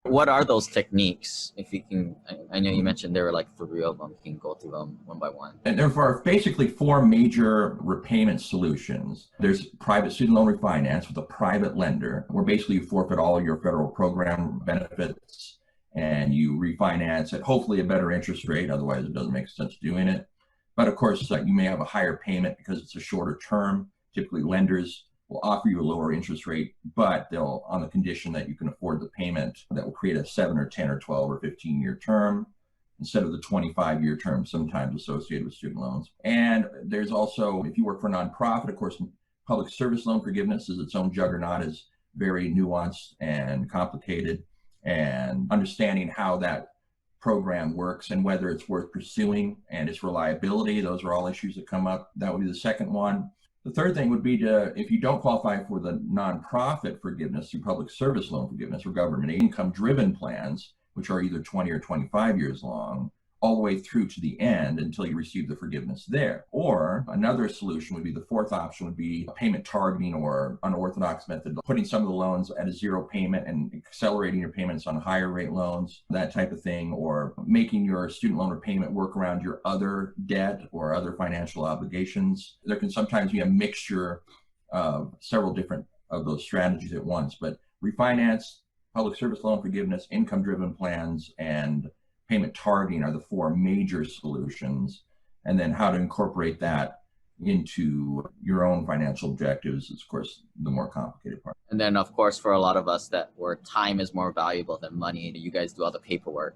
What are those techniques? If you can, I know you mentioned there were like 3 of them. You can go through them one by one. And there are basically 4 major repayment solutions. There's private student loan refinance with a private lender, where basically you forfeit all of your federal program benefits and you refinance at hopefully a better interest rate. Otherwise, it doesn't make sense doing it. But of course, you may have a higher payment because it's a shorter term. Typically, lenders will offer you a lower interest rate, but they'll, on the condition that you can afford the payment, that will create a 7 or 10 or 12 or 15-year term instead of the 25-year term sometimes associated with student loans. And there's also, if you work for a nonprofit, of course, public service loan forgiveness is its own juggernaut, is very nuanced and complicated, and understanding how that program works and whether it's worth pursuing and its reliability. Those are all issues that come up. That would be the second one. The third thing would be to, if you don't qualify for the nonprofit forgiveness through public service loan forgiveness or government income-driven plans, which are either 20 or 25 years long, all the way through to the end until you receive the forgiveness there. Or another solution would be, the fourth option would be payment targeting or unorthodox method, putting some of the loans at a 0 payment and accelerating your payments on higher rate loans, that type of thing, or making your student loan repayment work around your other debt or other financial obligations. There can sometimes be a mixture of several different of those strategies at once, but refinance, public service loan forgiveness, income-driven plans, and payment targeting are the 4 major solutions. And then how to incorporate that into your own financial objectives is, of course, the more complicated part. And then, of course, for a lot of us that where time is more valuable than money, you guys do all the paperwork.